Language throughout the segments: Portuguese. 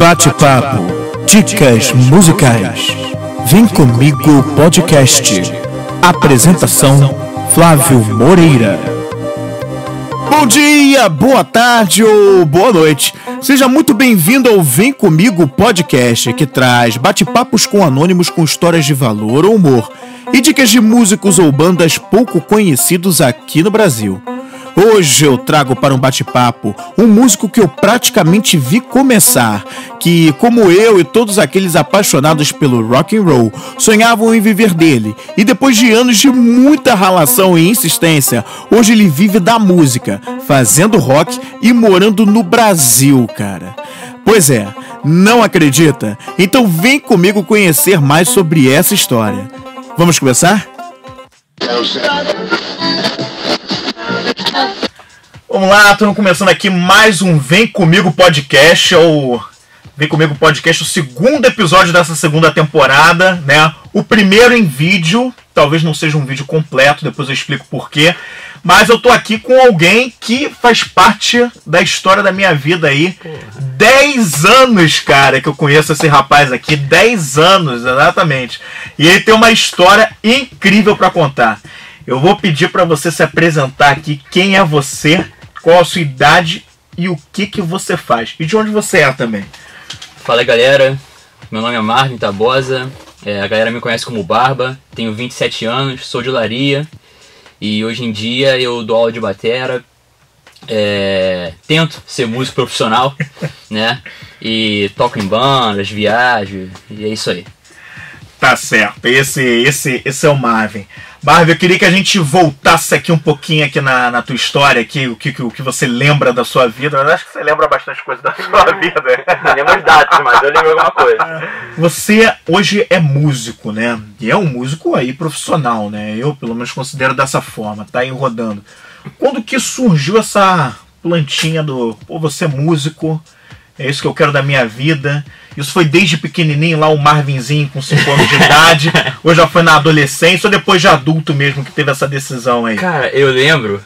Bate-papo, dicas musicais. Vem comigo podcast. Apresentação Flávio Moreira. Bom dia, boa tarde ou boa noite. Seja muito bem-vindo ao Vem Comigo podcast, que traz bate-papos com anônimos com histórias de valor ou humor e dicas de músicos ou bandas pouco conhecidos aqui no Brasil. Hoje eu trago para um bate-papo um músico que eu praticamente vi começar, que, como eu e todos aqueles apaixonados pelo rock and roll, sonhavam em viver dele, e depois de anos de muita ralação e insistência, hoje ele vive da música, fazendo rock e morando no Brasil, cara. Pois é, não acredita? Então vem comigo conhecer mais sobre essa história. Vamos começar? Vamos lá, estamos começando aqui mais um Vem Comigo Podcast, Vem Comigo Podcast, o segundo episódio dessa segunda temporada, né? O primeiro em vídeo, talvez não seja um vídeo completo, depois eu explico porquê, mas eu tô aqui com alguém que faz parte da história da minha vida aí. 10 anos, cara, que eu conheço esse rapaz aqui, 10 anos, exatamente. E ele tem uma história incrível para contar. Eu vou pedir para você se apresentar aqui, quem é você, qual a sua idade e o que você faz. E de onde você é também. Fala, galera, meu nome é Marvin Tabosa, a galera me conhece como Barba, tenho 27 anos, sou de Olaria e hoje em dia eu dou aula de batera, tento ser músico profissional, né, e toco em bandas, viajo, e é isso aí. Tá certo, esse é o Marvin. Marvin, eu queria que a gente voltasse aqui um pouquinho aqui na tua história, aqui, o que você lembra da sua vida. Eu acho que você lembra bastante coisa da sua vida. Não lembro as datas, mas eu lembro alguma coisa. Você hoje é músico, né? E é um músico aí profissional, né? Eu, pelo menos, considero dessa forma, tá aí rodando. Quando que surgiu essa plantinha do, pô, você é músico, é isso que eu quero da minha vida? Isso foi desde pequenininho, lá o Marvinzinho com 5 anos de idade, ou já foi na adolescência, ou depois de adulto mesmo que teve essa decisão aí? Cara, eu lembro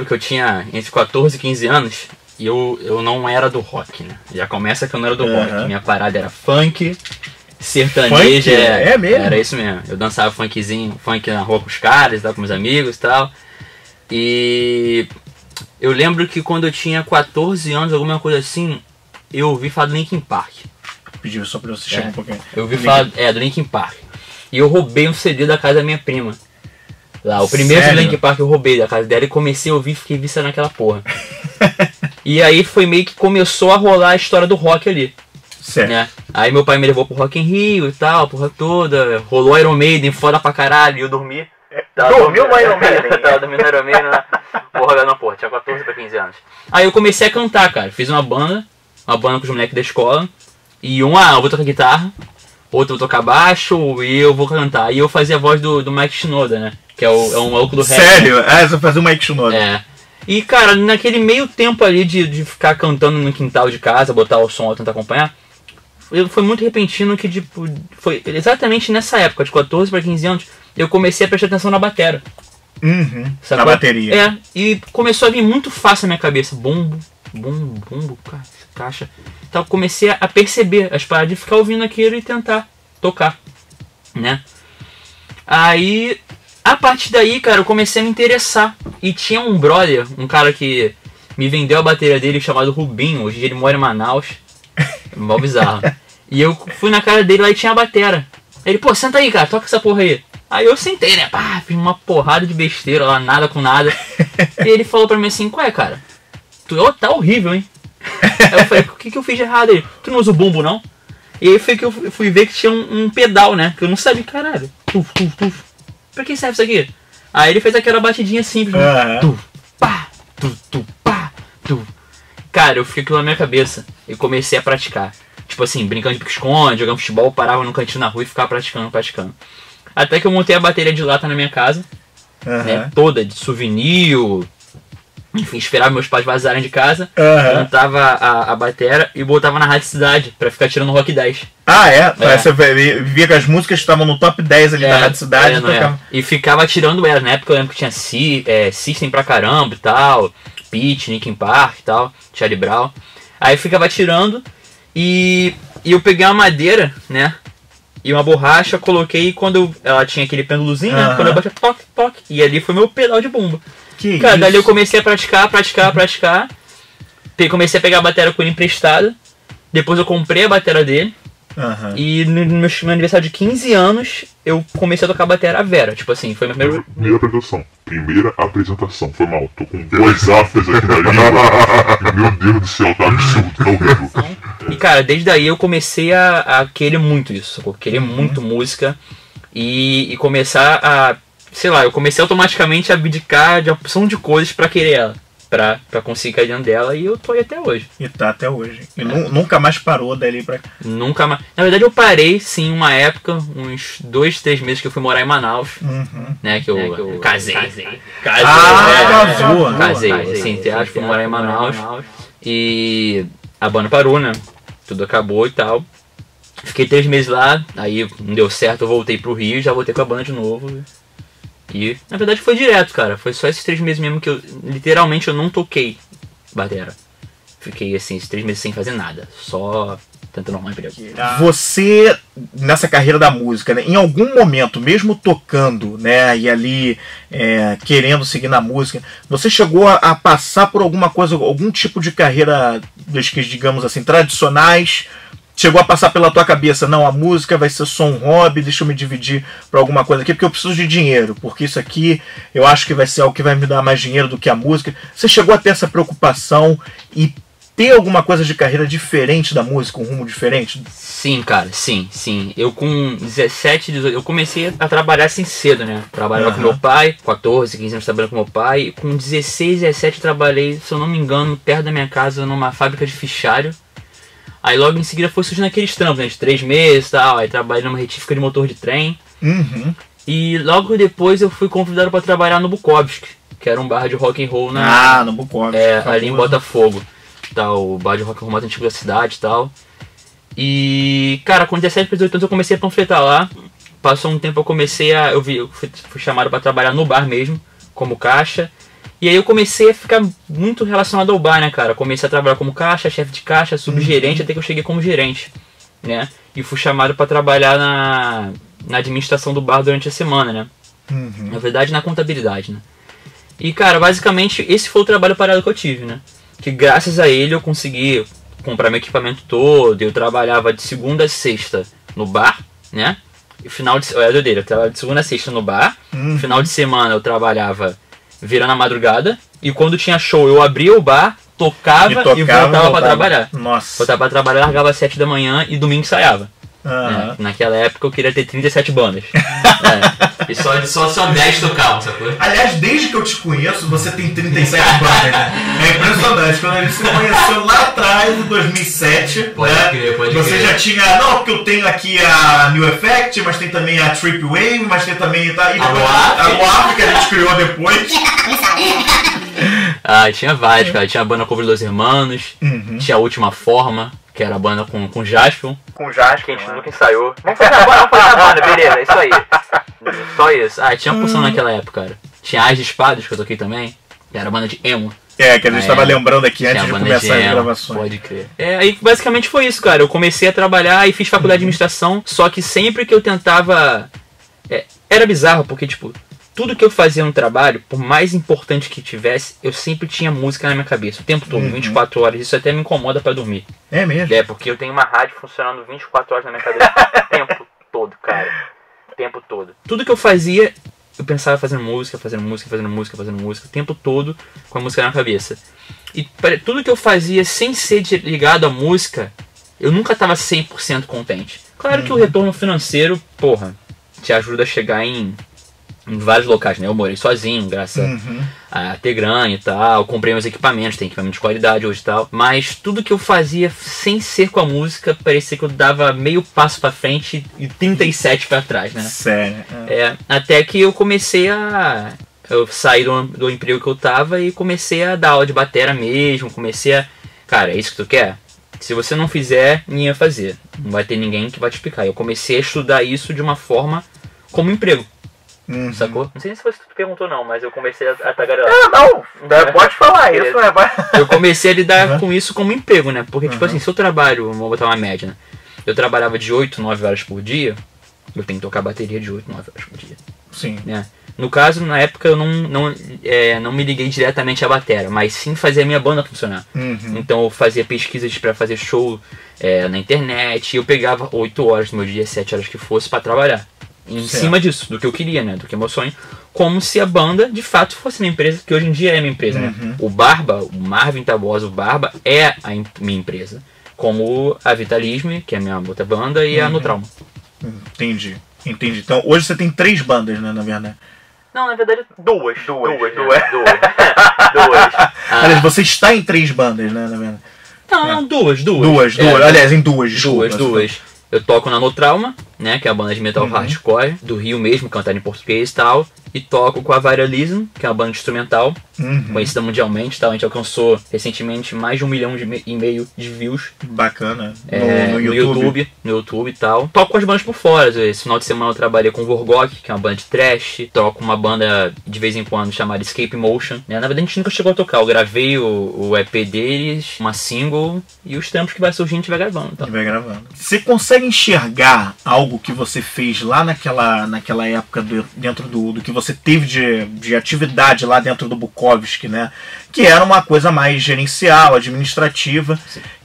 que eu tinha entre 14 e 15 anos e eu não era do rock, né? Já começa que eu não era do rock. Minha parada era funk, sertanejo. É mesmo? Era isso mesmo. Eu dançava funkzinho, funk na rua com os caras, com meus amigos e tal. E eu lembro que quando eu tinha 14 anos, alguma coisa assim, eu ouvi falar do Linkin Park. Pediu só pra você chegar um pouquinho. Eu ouvi falar do Linkin Park. E eu roubei um CD da casa da minha prima. Lá, o primeiro do Linkin Park eu roubei da casa dela e comecei a ouvir e fiquei viciado naquela porra. E aí foi meio que começou a rolar a história do rock ali. Certo. Né? Aí meu pai me levou pro Rock in Rio e tal, porra toda. Rolou Iron Maiden, foda pra caralho, e eu dormi. Dormiu no Iron Maiden? Tava dormindo no Iron Maiden, né? Porra, tinha 14 pra 15 anos. Aí eu comecei a cantar, cara. Fiz uma banda com os moleques da escola. E eu vou tocar guitarra, outro vou tocar baixo e eu vou cantar. E eu fazia a voz do Mike Shinoda, né? Que é um maluco do rap. Sério? Você fazia o Mike Shinoda? É. E, cara, naquele meio tempo ali de ficar cantando no quintal de casa, botar o som e tentar acompanhar, foi muito repentino que, tipo, foi exatamente nessa época, de 14 para 15 anos, eu comecei a prestar atenção na batera. Na bateria. E começou a vir muito fácil na minha cabeça. Bumbo, cara, caixa. Então comecei a perceber as paradas de ficar ouvindo aquilo e tentar tocar, né? Aí, a partir daí, cara, eu comecei a me interessar. E tinha um brother, um cara que me vendeu a bateria dele chamado Rubinho. Hoje ele mora em Manaus. Mó bizarro. E eu fui na cara dele lá e tinha a batera. Ele, pô, senta aí, cara, toca essa porra aí. Aí eu sentei, né? Pá, fiz uma porrada de besteira lá, nada com nada. E ele falou pra mim assim, qual é, cara? Tu tá horrível, hein? Aí eu falei, o que eu fiz de errado aí? Tu não usa o bumbo, não? E aí foi que eu fui ver que tinha um pedal, né? Que eu não sabia, caralho. Tuf. Pra que serve isso aqui? Aí ele fez aquela batidinha simples, né? Tu, pá, tu. Cara, eu fiquei aquilo na minha cabeça. E comecei a praticar. Tipo assim, brincando de pique-esconde, jogando futebol, parava no cantinho na rua e ficava praticando. Até que eu montei a bateria de lata na minha casa. Né? Toda, de souvenir. Enfim, esperava meus pais vazarem de casa, montava a bateria e botava na Rádio Cidade pra ficar tirando Rock 10. Você via que as músicas estavam no top 10 ali da Rádio Cidade. E ficava tirando elas. Na época eu lembro que tinha System pra caramba e tal, Pitty, Linkin Park e tal, Charlie Brown. Aí ficava tirando E eu peguei uma madeira, né? E uma borracha, coloquei quando ela tinha aquele pêndulozinho, né? Quando eu batia toque, toque. E ali foi meu pedal de bumbo. Cara, dali eu comecei a praticar. Comecei a pegar a bateria com ele emprestada. Depois eu comprei a bateria dele. E no meu aniversário de 15 anos, eu comecei a tocar a bateria Vera. Tipo assim, foi minha primeira apresentação. Foi mal, tô com 2 aftas aqui na língua. Meu Deus do céu, tá absurdo, tá horrível. E cara, desde aí eu comecei a querer muito isso, sacou? Querer muito música e começar a... Sei lá, eu comecei automaticamente a abdicar de uma opção de coisas pra querer ela. Pra conseguir cair dentro dela, e eu tô aí até hoje. E tá até hoje. E nunca mais parou dali pra cá? Nunca mais. Na verdade eu parei, sim, uma época, uns 2, 3 meses que eu fui morar em Manaus. Né, que eu casei. Casei, assim, fui morar em Manaus. E a banda parou, né? Tudo acabou e tal. Fiquei 3 meses lá, aí não deu certo, eu voltei pro Rio e já voltei com a banda de novo. E, na verdade, foi direto, cara. Foi só esses 3 meses mesmo que eu, literalmente, eu não toquei bateria. Fiquei, assim, esses 3 meses sem fazer nada. Só tentando arrumar emprego. Você, nessa carreira da música, né, em algum momento, mesmo tocando, né, e ali querendo seguir na música, você chegou a passar por alguma coisa, algum tipo de carreira, digamos assim, tradicionais? Chegou a passar pela tua cabeça, não, a música vai ser só um hobby, deixa eu me dividir para alguma coisa aqui, porque eu preciso de dinheiro, porque isso aqui eu acho que vai ser algo que vai me dar mais dinheiro do que a música. Você chegou a ter essa preocupação e ter alguma coisa de carreira diferente da música, um rumo diferente? Sim, cara, sim. Eu com 17, 18, eu comecei a trabalhar assim cedo, né? Trabalhava com meu pai, 14, 15 anos trabalhando com meu pai, e com 16, 17 trabalhei, se eu não me engano, perto da minha casa, numa fábrica de fichário. Aí logo em seguida foi surgindo aqueles trampos, né, de 3 meses e tal, aí trabalhei numa retífica de motor de trem. E logo depois eu fui convidado para trabalhar no Bukowski, que era um bar de rock and roll no Bukowski. Ali em Botafogo. Tal, o bar de rock and roll mais antigo da cidade e tal. E, cara, com 17 para 18 anos eu comecei a panfletar lá. Passou um tempo eu fui chamado para trabalhar no bar mesmo, como caixa. E aí eu comecei a ficar muito relacionado ao bar, né, cara? Comecei a trabalhar como caixa, chefe de caixa, subgerente, até que eu cheguei como gerente, né? E fui chamado para trabalhar na administração do bar durante a semana, né? Na verdade, na contabilidade, né? E, cara, basicamente, esse foi o trabalho parado que eu tive, né? Que graças a ele eu consegui comprar meu equipamento todo, eu trabalhava de segunda a sexta no bar, né? E final de... Eu trabalhava de segunda a sexta no bar, final de semana eu trabalhava virando a madrugada, e quando tinha show eu abria o bar, tocava e voltava pra trabalhar. Nossa. Voltava pra trabalhar, largava às 7 da manhã e domingo ensaiava. Naquela época eu queria ter 37 bandas. E só 10 tocavam, sacou? Aliás, desde que eu te conheço, você tem 37 bandas, né? É impressionante. Quando a gente se conheceu lá atrás, em 2007, pode crer. Você já tinha... Não, porque eu tenho aqui a New Effect, mas tem também a Trip Wave, mas tem também... a Loaf, que a gente criou depois. Tinha vários, cara. Tinha a banda Cover dos Hermanos, tinha a Última Forma, que era a banda com Jaspion. Com Jaspion, que a gente nunca ensaiou. Vamos fazer a banda, beleza, isso aí. Só isso. Tinha uma porção naquela época, cara. Tinha As de Espadas, que eu toquei também, que era a banda de emo. Que a gente estava lembrando aqui antes de começar as gravações. Pode crer. Aí basicamente foi isso, cara. Eu comecei a trabalhar e fiz faculdade de administração, só que sempre que eu tentava... Era bizarro, porque, tipo, tudo que eu fazia no trabalho, por mais importante que tivesse, eu sempre tinha música na minha cabeça, o tempo todo, 24 horas. Isso até me incomoda pra dormir. É mesmo? Porque eu tenho uma rádio funcionando 24 horas na minha cabeça o tempo todo, cara. O tempo todo. Tudo que eu fazia, eu pensava fazendo música, o tempo todo com a música na cabeça. E tudo que eu fazia sem ser ligado à música, eu nunca tava 100% contente. Claro que o retorno financeiro, porra, te ajuda a chegar em vários locais, né? Eu morei sozinho, graças a ter grana e tal. Comprei meus equipamentos, tem equipamento de qualidade hoje e tal. Mas tudo que eu fazia sem ser com a música, parecia que eu dava meio passo pra frente e 37 pra trás, né? Sério? Até que eu comecei a... Eu saí do emprego que eu tava e comecei a dar aula de batera mesmo. Comecei a... Cara, é isso que tu quer? Se você não fizer, ninguém vai fazer. Não vai ter ninguém que vai te explicar. Eu comecei a estudar isso de uma forma como emprego. sacou? Não sei se você perguntou não, mas eu comecei a tagarelar. Não, pode falar isso, né? Eu comecei a lidar com isso como emprego, né? Porque, tipo assim, se eu trabalho, vou botar uma média, né? Eu trabalhava de 8, 9 horas por dia, eu tenho que tocar bateria de 8, 9 horas por dia. Sim. Né? No caso, na época, eu não me liguei diretamente à bateria, mas sim fazer a minha banda funcionar. Então eu fazia pesquisas para fazer show na internet, e eu pegava 8 horas do meu dia, 7 horas que fosse para trabalhar. Em cima disso, do que eu queria, né? Do que é meu sonho. Como se a banda, de fato, fosse minha empresa, que hoje em dia é minha empresa, né? O Marvin Tabosa, o Barba, é a minha empresa. Como a Vitalisme, que é a minha outra banda, e a No Trauma. Entendi. Então hoje você tem 3 bandas, né, na verdade? Não, na verdade, duas. Aliás, você está em 3 bandas, né, na verdade? Não, duas. Aliás, em duas, desculpa. Duas. Eu toco na No Trauma, né, que é a banda de metal hardcore, do Rio mesmo, cantada em português e tal. E toco com a Viralism, que é uma banda instrumental, conhecida mundialmente, tá? A gente alcançou recentemente mais de 1,5 milhão de views. Bacana. No YouTube e tal. Toco com as bandas por fora. Esse final de semana eu trabalhei com o Vorgok, que é uma banda de thrash. Toco uma banda de vez em quando chamada Escape Motion. Né? Na verdade a gente nunca chegou a tocar. Eu gravei o EP deles, uma single, e os trampos que vai surgir a gente vai gravando. Tá? Você consegue enxergar algo que você fez lá naquela época dentro do que você teve de atividade lá dentro do Bukowski, né? Que era uma coisa mais gerencial, administrativa,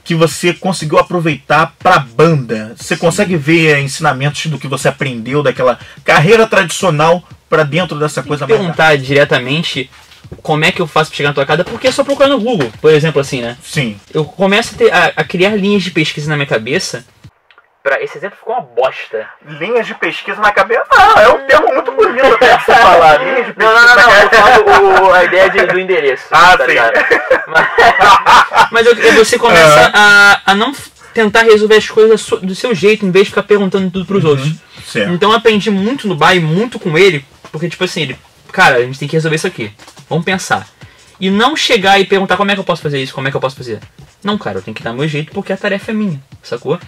que você conseguiu aproveitar para a banda. Você consegue ver ensinamentos do que você aprendeu daquela carreira tradicional para dentro dessa coisa mais... Perguntar diretamente como é que eu faço para chegar na tua casa, porque é só procurar no Google, por exemplo, assim, né? Sim. Eu começo a criar linhas de pesquisa na minha cabeça. Esse exemplo ficou uma bosta. Linhas de pesquisa na cabeça? Não, é um termo muito bonito até você falar. Linhas de pesquisa não. A ideia do endereço. Tá sim. Ligado? Mas você começa a não tentar resolver as coisas do seu jeito, em vez de ficar perguntando tudo pros outros. Certo. Então eu aprendi muito no bar e muito com ele, porque tipo assim, cara, a gente tem que resolver isso aqui. Vamos pensar. E não chegar e perguntar como é que eu posso fazer isso, como é que eu posso fazer. Não, cara, eu tenho que dar meu jeito porque a tarefa é minha, sacou?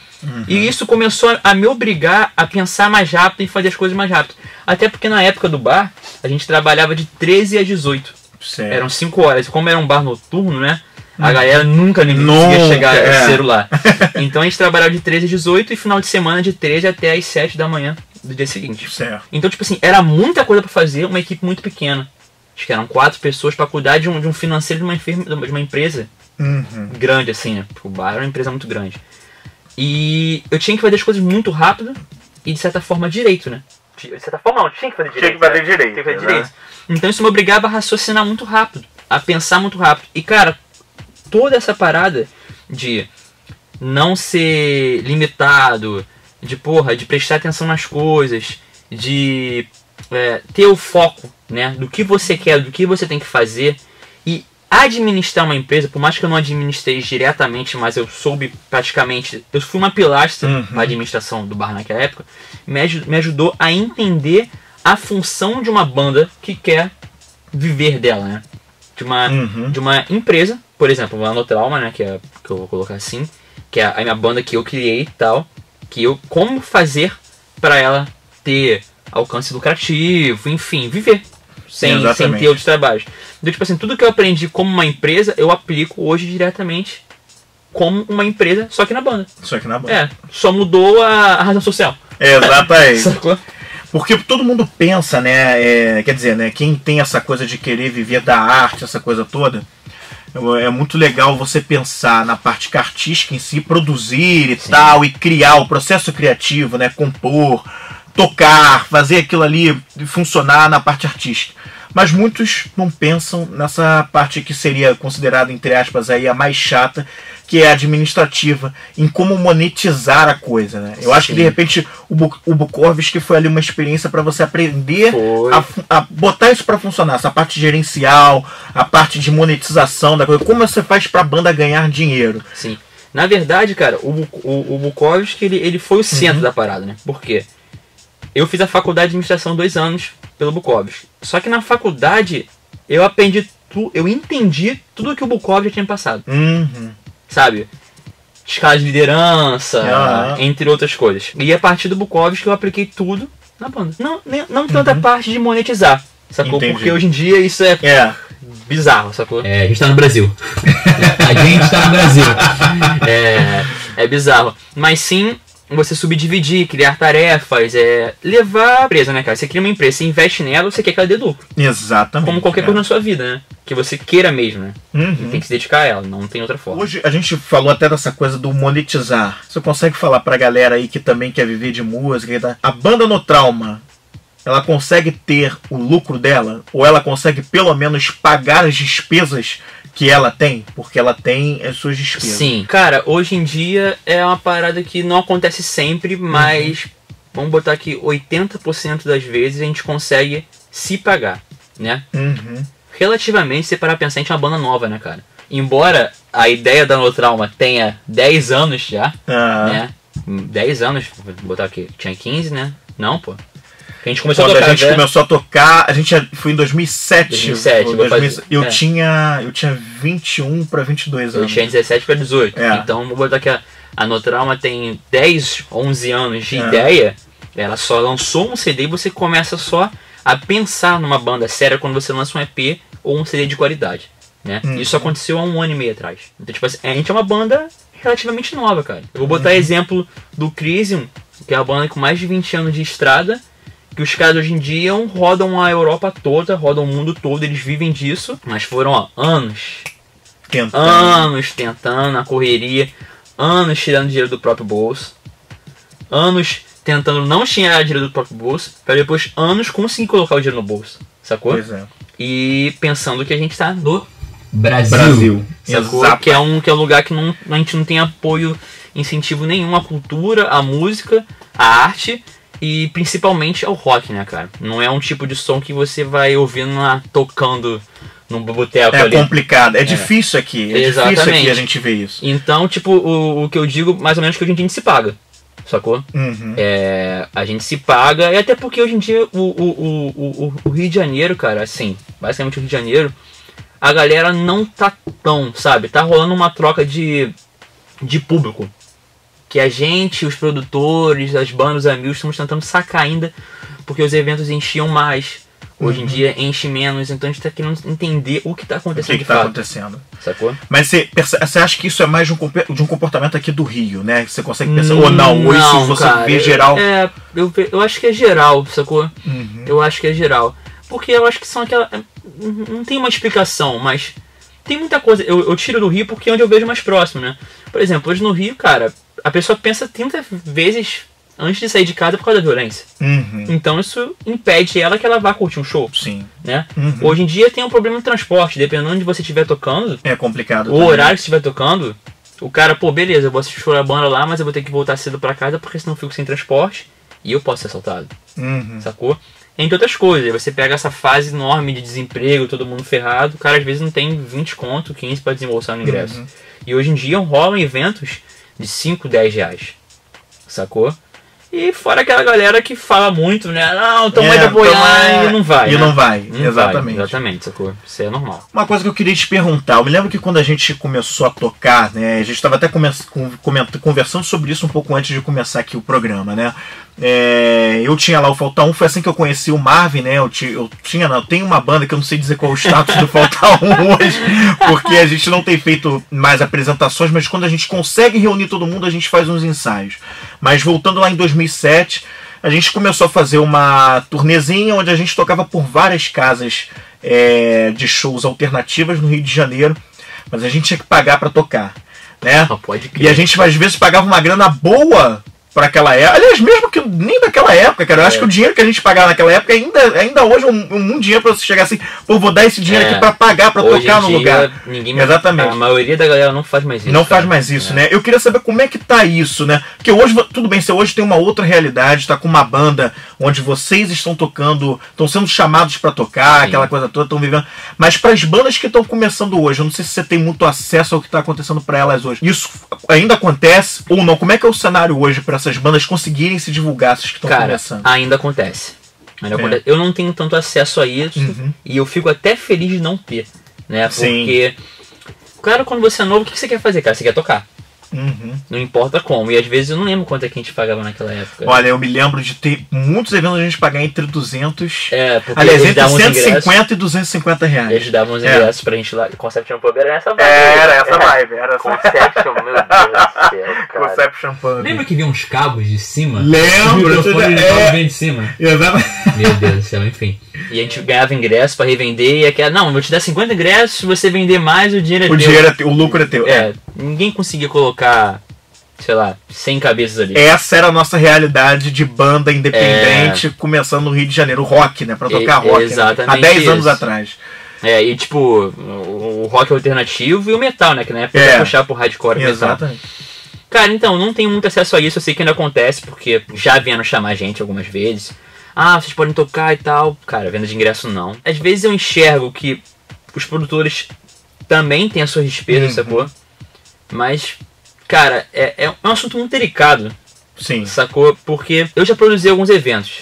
E isso começou a me obrigar a pensar mais rápido e fazer as coisas mais rápido. Até porque na época do bar, a gente trabalhava de 13 às 18. Certo. Eram 5 horas. Como era um bar noturno, né? A galera nunca conseguia chegar cedo lá. Então a gente trabalhava de 13 às 18 e final de semana de 13 até às 7 da manhã do dia seguinte. Certo. Então, tipo assim, era muita coisa pra fazer, uma equipe muito pequena. Acho que eram 4 pessoas pra cuidar de um financeiro de uma empresa grande, assim, né? Porque o bar era uma empresa muito grande. E eu tinha que fazer as coisas muito rápido e, de certa forma, direito, né? De certa forma, não, tinha que fazer direito. Tinha que fazer direito. Então isso me obrigava a raciocinar muito rápido, a pensar muito rápido. E, cara, toda essa parada de não ser limitado, de prestar atenção nas coisas, de ter o foco, né, do que você quer, do que você tem que fazer, e administrar uma empresa, por mais que eu não administrei diretamente, mas eu soube praticamente, eu fui uma pilastra na administração do bar naquela época, me ajudou a entender a função de uma banda que quer viver dela, né? De uma empresa, por exemplo, a No Trauma, né, que eu vou colocar assim, que é a minha banda que eu criei e tal, como fazer para ela ter alcance lucrativo, enfim, viver sem ter outros trabalhos. Então, tipo assim, tudo que eu aprendi como uma empresa, eu aplico hoje diretamente como uma empresa, só que na banda. Só mudou a razão social. Exatamente. Sacou? Porque todo mundo pensa, né, quer dizer, né, quem tem essa coisa de querer viver da arte, essa coisa toda, é muito legal você pensar na parte artística em si, produzir e tal, e criar o processo criativo, né, compor, tocar, fazer aquilo ali funcionar na parte artística. Mas muitos não pensam nessa parte que seria considerada, entre aspas, aí, a mais chata, que é a administrativa, em como monetizar a coisa, né? Eu acho que de repente o Bukowski foi ali uma experiência para você aprender a botar isso para funcionar, essa parte gerencial, a parte de monetização da coisa, como você faz para a banda ganhar dinheiro. Sim. Na verdade, cara, o Bukowski ele foi o centro da parada, né? Por quê? Eu fiz a faculdade de administração 2 anos pelo Bukowski. Só que na faculdade eu entendi tudo que o Bukowski tinha passado. Sabe? Escala de liderança, entre outras coisas. E a partir do Bukowski eu apliquei tudo Na banda. Não tanta parte de monetizar, sacou? Entendi. Porque hoje em dia isso é bizarro, sacou? É, a gente tá no Brasil. A gente tá no Brasil. É bizarro. Mas sim, você subdividir, criar tarefas, levar a empresa, né, cara? Você cria uma empresa, você investe nela, você quer que ela dê lucro. Exatamente. Como qualquer coisa na sua vida, né? Que você queira mesmo, né? Uhum. Tem que se dedicar a ela, não tem outra forma. Hoje a gente falou até dessa coisa do monetizar. Você consegue falar pra galera aí que também quer viver de música? A banda No Trauma, ela consegue ter o lucro dela? Ou ela consegue pelo menos pagar as despesas que ela tem? Porque ela tem as suas despesas. Sim. Cara, hoje em dia é uma parada que não acontece sempre, mas vamos botar aqui 80% das vezes a gente consegue se pagar, né? Uhum. Relativamente, se parar pra pensar, a gente é uma banda nova, né, cara? Embora a ideia da No Trauma tenha 10 anos já, né? 10 anos, vou botar aqui, tinha 15, né? Não, pô. A gente começou Quando a tocar, a gente começou a tocar, a gente foi em 2007. 2007, eu tinha 21 para 22 eu anos. tinha 17 para 18. É. Então, vou botar que a No Trauma tem 10, 11 anos de ideia. Ela só lançou um CD e você começa só a pensar numa banda séria quando você lança um EP ou um CD de qualidade, né? Isso aconteceu há 1 ano e meio atrás. Então, tipo assim, a gente é uma banda relativamente nova, cara. Eu vou botar exemplo do Crisium, que é uma banda com mais de 20 anos de estrada, que os caras hoje em dia rodam a Europa toda, rodam o mundo todo, eles vivem disso, mas foram anos tentando, na correria, anos tirando dinheiro do próprio bolso, anos tentando não tirar dinheiro do próprio bolso, para depois anos conseguir colocar o dinheiro no bolso, sacou? Pois é. E pensando que a gente tá no Brasil. sacou? Exato. Que é um lugar que a gente não tem apoio, incentivo nenhum à cultura, à música, à arte e principalmente ao rock, né, cara? Não é um tipo de som que você vai ouvindo tocando num boteco ali. É complicado, é difícil aqui. É difícil Exatamente. aqui a gente ver isso. Então, tipo, o que eu digo, mais ou menos, que a gente se paga, sacou? Uhum. A gente se paga, e até porque hoje em dia o Rio de Janeiro, cara, assim, basicamente o Rio de Janeiro, a galera não tá tão, sabe? Tá rolando uma troca de público. Que a gente, os produtores, as bandas, os amigos, estamos tentando sacar ainda, porque os eventos enchiam mais. Hoje em dia enche menos, então a gente tá querendo entender o que tá O acontecendo que de está fato. acontecendo? Sacou? Mas você acha que isso é mais de um comportamento aqui do Rio, né? Você consegue pensar, ou não, ou isso você cara, vê geral? Eu acho que é geral, sacou? Uhum. Eu acho que é geral. Porque eu acho que são aquela. Não tem uma explicação, mas tem muita coisa. Eu tiro do Rio porque é onde eu vejo mais próximo, né? Por exemplo, hoje no Rio, cara, a pessoa pensa 30 vezes antes de sair de casa por causa da violência. Uhum. Então isso impede ela que ela vá curtir um show, Sim. né? Uhum. Hoje em dia tem um problema no transporte, dependendo de onde você estiver tocando, É complicado. o também. horário que você estiver tocando, o cara, pô, beleza, eu vou assistir a banda lá, mas eu vou ter que voltar cedo pra casa porque senão eu fico sem transporte e eu posso ser assaltado, Uhum. sacou? Entre outras coisas, você pega essa fase enorme de desemprego, todo mundo ferrado, o cara às vezes não tem 20 conto, 15 pra desembolsar no ingresso. E hoje em dia rolam eventos de 5, 10 reais, sacou? E fora aquela galera que fala muito, né? Não, tamo aí pra apoiar e não vai. E né? não vai, Não exatamente. vai, exatamente, sacou? Isso é normal. Uma coisa que eu queria te perguntar, eu me lembro que quando a gente começou a tocar, né, a gente estava até conversando sobre isso um pouco antes de começar aqui o programa, né? Eu tinha lá o Falta 1, foi assim que eu conheci o Marvin, né? Eu tenho uma banda que eu não sei dizer qual é o status do Falta 1 hoje, porque a gente não tem feito mais apresentações, mas quando a gente consegue reunir todo mundo, a gente faz uns ensaios. Mas voltando lá em 2007, a gente começou a fazer uma turnezinha onde a gente tocava por várias casas de shows alternativas no Rio de Janeiro, mas a gente tinha que pagar para tocar, né? Pode E crer. a gente às vezes pagava uma grana boa para aquela época. Aliás, mesmo que nem daquela época, cara. Eu acho que o dinheiro que a gente pagava naquela época ainda hoje é um dinheiro para você chegar assim, pô, vou dar esse dinheiro aqui para pagar, para Hoje tocar em no dia, lugar. Ninguém Exatamente. A maioria da galera não faz mais isso. Não faz cara. mais isso, né? Eu queria saber como é que tá isso, né? Porque hoje, tudo bem, você hoje tem uma outra realidade, tá com uma banda onde vocês estão tocando, estão sendo chamados pra tocar, Sim. aquela coisa toda, estão vivendo. Mas para as bandas que estão começando hoje, eu não sei se você tem muito acesso ao que tá acontecendo pra elas hoje. Isso ainda acontece ou não? Como é que é o cenário hoje pra essas bandas conseguirem se divulgar, essas que estão Cara, começando? ainda acontece. Acontece. Eu não tenho tanto acesso a isso e eu fico até feliz de não ter, né? Sim. Porque, claro, quando você é novo, o que você quer fazer, cara? Você quer tocar. Não importa como. E às vezes eu não lembro quanto é que a gente pagava naquela época. Olha, eu me lembro de ter muitos eventos a gente pagar entre 200... porque aliás, eles entre davam 150 e 250 reais. Eles davam os ingressos pra gente lá. Conception Pub era essa vibe. Era essa vibe. Conception, meu Deus do céu, cara. Conception Pub. Lembra que vinha uns cabos de cima? Lembro. O microfone de cabo vem de cima. Exatamente. Meu Deus do céu, enfim. E a gente ganhava ingresso pra revender e aquela, não, vou te dar 50 ingressos, se você vender mais, o dinheiro é O teu. dinheiro é teu, o lucro é teu. Ninguém conseguia colocar, sei lá, 100 cabeças ali. Essa era a nossa realidade de banda independente, começando no Rio de Janeiro. O rock, né? Pra tocar rock. Exatamente, né? Há 10 anos isso. atrás. E tipo, o rock alternativo e o metal, né? Que na época ia puxar pro hardcore metal. Exatamente. Cara, então, não tenho muito acesso a isso, eu sei que ainda acontece, porque já vieram chamar a gente algumas vezes. Ah, vocês podem tocar e tal. Cara, venda de ingresso não. Às vezes eu enxergo que os produtores também têm as suas despesas, sacou? Mas, cara, é um assunto muito delicado. Sim. Sacou? Porque eu já produzi alguns eventos,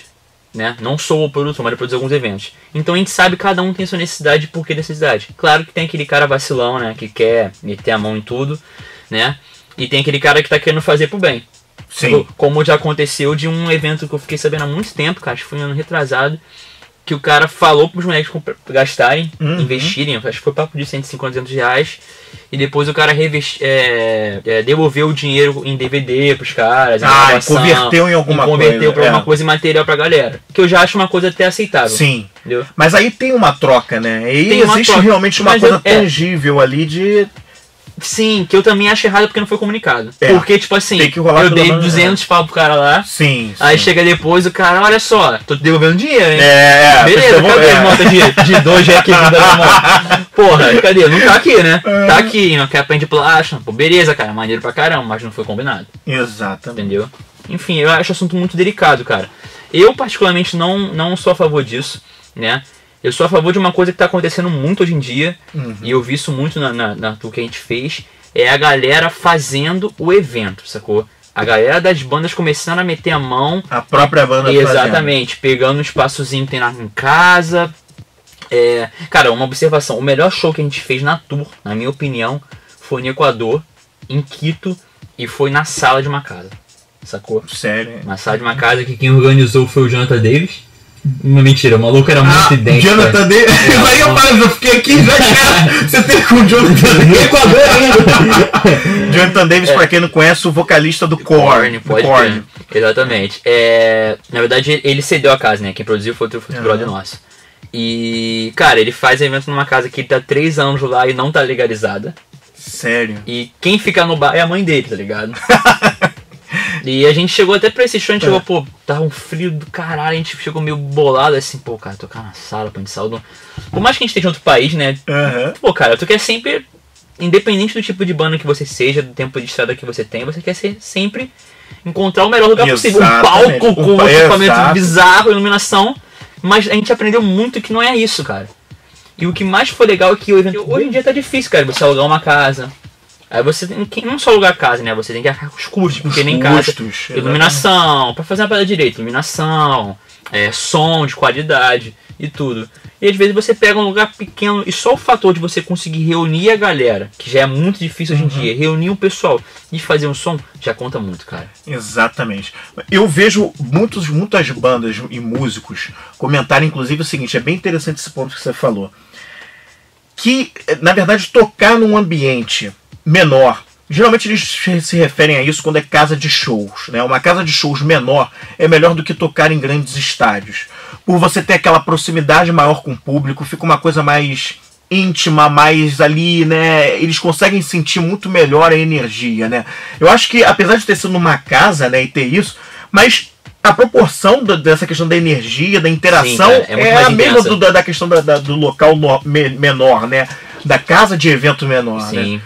né? Não sou o produtor, mas eu produzi alguns eventos. Então a gente sabe, cada um tem sua necessidade e por que necessidade. Claro que tem aquele cara vacilão, né? Que quer meter a mão em tudo, né? E tem aquele cara que tá querendo fazer pro bem. Sim. Como já aconteceu de um evento que eu fiquei sabendo há muito tempo, cara, acho que foi um ano retrasado, que o cara falou pros moleques gastarem, investirem, acho que foi papo de 150, 200 reais, e depois o cara devolveu o dinheiro em DVD pros caras, em gravação, converteu em alguma coisa. Converteu pra alguma coisa e material pra galera. Que eu já acho uma coisa até aceitável. Sim. Entendeu? Mas aí tem uma troca, né? E Tem uma existe troca, realmente uma mas coisa tangível ali de... Sim, que eu também acho errado porque não foi comunicado. Porque, tipo assim, tem que rolar eu dei tudo 200 pau pro cara lá. Sim. Aí chega depois o cara, olha só, tô te devolvendo dinheiro, hein? Beleza, então, cadê a nota de 2 aqui da minha mão? Porra, cadê? Não tá aqui, né? Tá aqui, não quer de plástico. Pô, beleza, cara, maneiro pra caramba, mas não foi combinado. Exatamente. Entendeu? Enfim, eu acho assunto muito delicado, cara. Eu, particularmente, não sou a favor disso, né? Eu sou a favor de uma coisa que tá acontecendo muito hoje em dia, e eu vi isso muito na tour que a gente fez, é a galera fazendo o evento, sacou? A galera das bandas começando a meter a mão. A própria banda exatamente, pegando um espaçozinho que tem em casa. Cara, uma observação, o melhor show que a gente fez na tour, na minha opinião, foi no Equador, em Quito, e foi na sala de uma casa, sacou? Sério? Na sala de uma casa Que quem organizou foi o Jonathan Davis. Uma mentira, o maluco era muito idêntico. Jonathan Davis. Aí eu fiquei aqui já, cara. Você tem com o Jonathan Davis. Equador ainda. Jonathan Davis, pra quem não conhece, o vocalista do Korn. Korn. Exatamente. Na verdade, ele cedeu a casa, né? Quem produziu foi outro brother nosso. E, cara, ele faz evento numa casa que tá 3 anos lá e não tá legalizada. Sério? E quem fica no bar é a mãe dele, tá ligado? E a gente chegou até pra esse show, a gente chegou, pô, tava um frio do caralho, a gente chegou meio bolado, assim, pô, cara, tocar na sala, pô, de saúde. Por mais que a gente esteja em outro país, né? Pô, cara, tu quer sempre, independente do tipo de banda que você seja, do tempo de estrada que você tem, você quer sempre encontrar o melhor lugar possível. Um palco com um equipamento bizarro, iluminação, mas a gente aprendeu muito que não é isso, cara. E o que mais foi legal é que o evento, hoje em dia tá difícil, cara, você alugar uma casa. Aí você tem que não só alugar a casa, né? Você tem que arcar com os custos, porque nem casa. Iluminação, pra fazer uma parada direito, iluminação, som de qualidade e tudo. E às vezes você pega um lugar pequeno e só o fator de você conseguir reunir a galera, que já é muito difícil hoje em dia, reunir o pessoal e fazer um som, já conta muito, cara. Exatamente. Eu vejo muitas bandas e músicos comentarem, inclusive, o seguinte, é bem interessante esse ponto que você falou. Que, na verdade, tocar num ambiente menor, geralmente eles se referem a isso quando é casa de shows, né? Uma casa de shows menor é melhor do que tocar em grandes estádios. Por você ter aquela proximidade maior com o público, fica uma coisa mais íntima, mais ali, né? Eles conseguem sentir muito melhor a energia, né? Eu acho que, apesar de ter sido numa casa, né, e ter isso, mas a proporção dessa questão da energia, da interação, sim, cara, é a mesma da questão do local menor, né? Da casa de evento menor, sim. né?